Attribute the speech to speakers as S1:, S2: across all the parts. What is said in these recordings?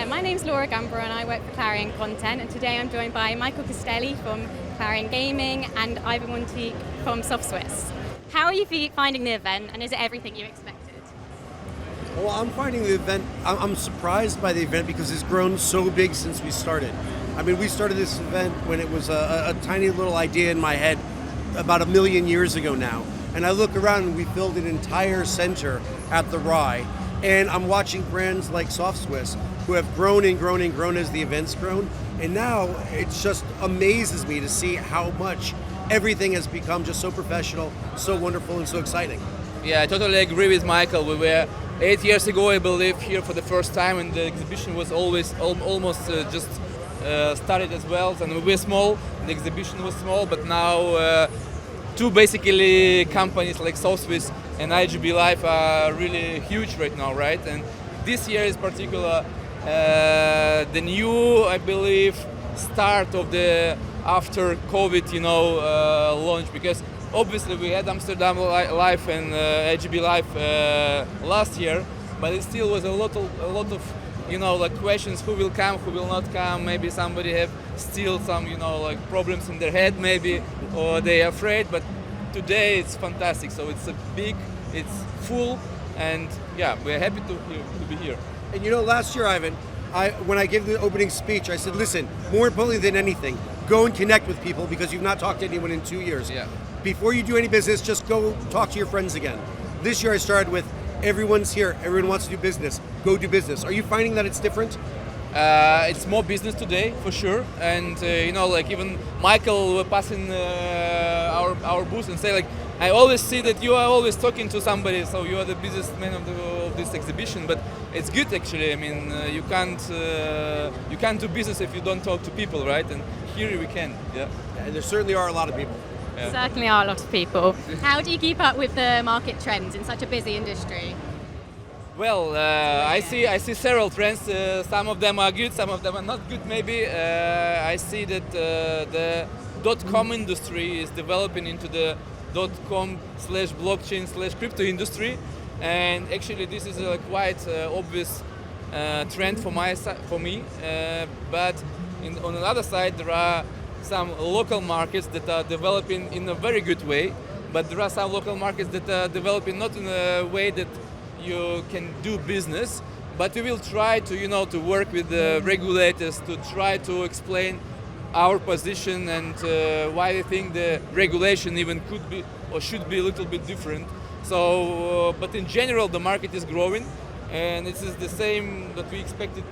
S1: My name's Laura Gumbrell and I work for Clarion Content, and today I'm joined by Michael Caselli from Clarion Gaming and Ivan Montik from Softswiss. How are you finding the event, and is it everything you expected?
S2: Well, I'm finding the event, I'm surprised by the event because it's grown so big since we started. I mean, we started this event when it was a tiny little idea in my head about 1 million years ago now. And I look around and we filled an entire center at the Rye. And I'm watching brands like Softswiss who have grown and grown and grown as the event's grown. And now it just amazes me to see how much everything has become just so professional, so wonderful, and so exciting.
S3: Yeah, I totally agree with Michael. We were 8 years ago, I believe, here for the first time, and the exhibition was always almost just started as well. And we were small, the exhibition was small, but now two basically companies like Softswiss and IGB Live are really huge right now, right? And this year is particular the new, I believe, start of the after COVID, launch, because obviously we had Amsterdam Live and IGB Live last year, but it still was a lot of like questions: who will come, who will not come. Maybe somebody have still some problems in their head, maybe, or they are afraid. But today it's fantastic. So it's it's full, and yeah, we're happy to be here.
S2: And last year, Ivan, when I gave the opening speech, I said, listen, more importantly than anything, go and connect with people because you've not talked to anyone in 2 years.
S3: Yeah.
S2: Before you do any business, just go talk to your friends again. This year I started with, everyone's here, everyone wants to do business, go do business. Are you finding that it's different?
S3: It's more business today, for sure. And, even Michael were passing our booth and say, I always see that you are always talking to somebody, so you are the business man of this exhibition. But it's good, actually. I mean, you can't do business if you don't talk to people, right? And here we can, yeah.
S2: And there certainly are a lot of people.
S3: Yeah.
S1: Certainly are a lot of people. How do you keep up with the market trends in such a busy industry?
S3: Well, I see several trends. Some of them are good, some of them are not good. Maybe I see that the .com industry is developing into the .com/blockchain/crypto industry, and actually this is a quite obvious trend for me. But on the other side, there are some local markets that are developing in a very good way. But there are some local markets that are developing not in a way that you can do business, but we will try to to work with the regulators to try to explain our position and why I think the regulation even could be or should be a little bit different. So, but in general, the market is growing, and it is the same that we expected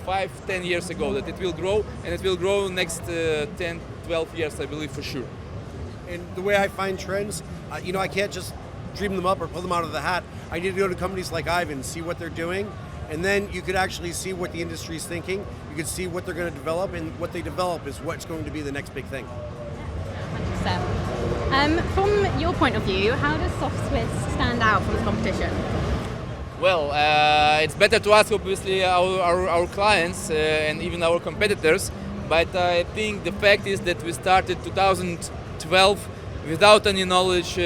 S3: 5-10 years ago, that it will grow, and it will grow next 10-12 years, I believe, for sure.
S2: And the way I find trends, I can't just dream them up or pull them out of the hat. I need to go to companies like Ivan, see what they're doing, and then you could actually see what the industry is thinking. You could see what they're going to develop, and what they develop is what's going to be the next big thing.
S1: 100%. From your point of view, how does Softswiss stand out from the competition?
S3: Well, it's better to ask, obviously, our clients and even our competitors, but I think the fact is that we started 2012 without any knowledge,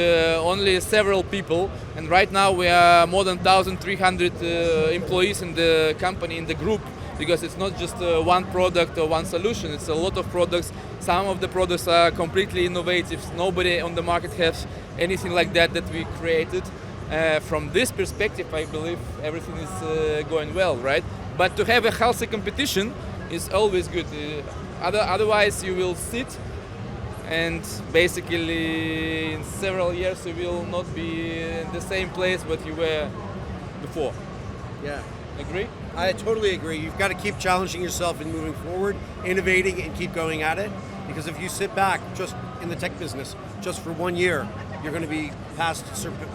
S3: only several people, and right now we are more than 1,300 employees in the company, in the group, because it's not just one product or one solution, it's a lot of products. Some of the products are completely innovative. Nobody on the market has anything like that we created. From this perspective, I believe everything is going well, right? But to have a healthy competition is always good. Otherwise you will sit, and basically in several years you will not be in the same place what you were before.
S2: Yeah.
S3: Agree?
S2: I totally agree. You've got to keep challenging yourself and moving forward, innovating, and keep going at it. Because if you sit back just in the tech business just for 1 year, you're going to be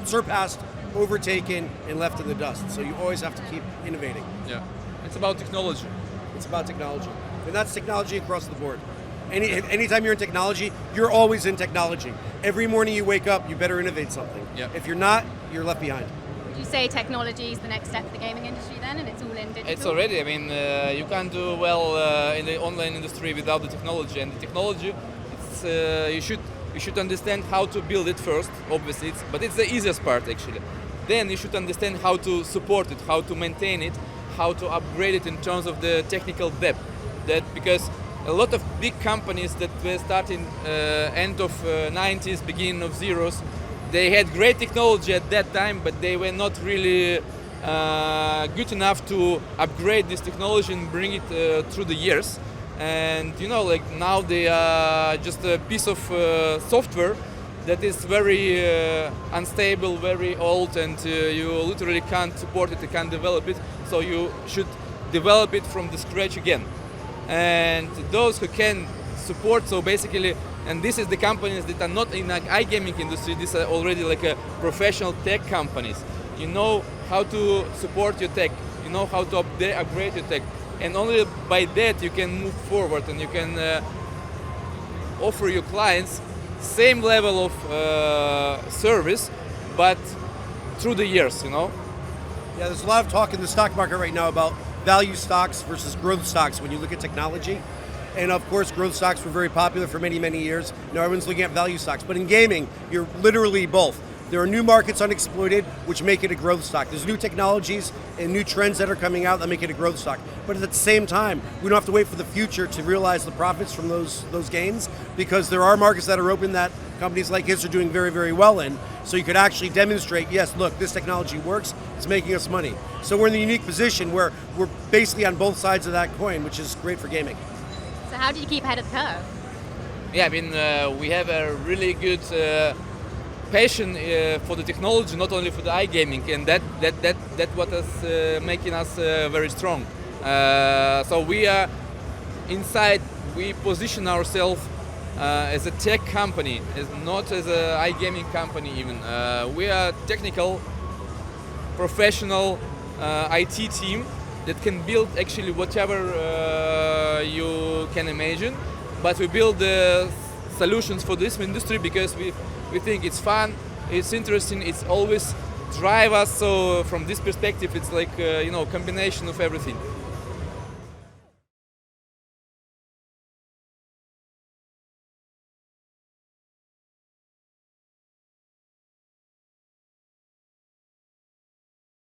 S2: surpassed, overtaken, and left in the dust. So you always have to keep innovating.
S3: Yeah. It's about technology.
S2: It's about technology. And that's technology across the board. Anytime you're in technology, you're always in technology. Every morning you wake up, you better innovate something.
S3: Yeah.
S2: If you're not, you're left behind.
S1: Would you say technology is the next step for the gaming industry then, and it's all in digital?
S3: It's already, I mean, you can't do well in the online industry without the technology. And the technology, you should understand how to build it first, obviously, but it's the easiest part actually. Then you should understand how to support it, how to maintain it, how to upgrade it in terms of the technical depth. That because a lot of big companies that were starting end of 90s, beginning of zeros, they had great technology at that time, but they were not really good enough to upgrade this technology and bring it through the years. And like now they are just a piece of software that is very unstable, very old, and you literally can't support it, you can't develop it. So you should develop it from the scratch again. And those who can support, so basically, and this is the companies that are not in the iGaming industry, these are already like a professional tech companies. You know how to support your tech, you know how to upgrade your tech, and only by that you can move forward and you can offer your clients same level of service, but through the years, Yeah,
S2: there's a lot of talk in the stock market right now about value stocks versus growth stocks when you look at technology. And of course, growth stocks were very popular for many, many years. Now everyone's looking at value stocks. But in gaming, you're literally both. There are new markets unexploited, which make it a growth stock. There's new technologies and new trends that are coming out that make it a growth stock. But at the same time, we don't have to wait for the future to realize the profits from those gains, because there are markets that are open that companies like his are doing very, very well in. So you could actually demonstrate, yes, look, this technology works, it's making us money. So we're in the unique position where we're basically on both sides of that coin, which is great for gaming.
S1: So how do you keep ahead of the curve?
S3: Yeah, I mean, we have a really good passion for the technology, not only for the iGaming, and that what is making us very strong. So we are inside. We position ourselves as a tech company, not as an iGaming company even. We are technical, professional IT team that can build actually whatever you can imagine, but we build the solutions for this industry because we think it's fun, it's interesting, it's always drive us. So from this perspective, it's like combination of everything.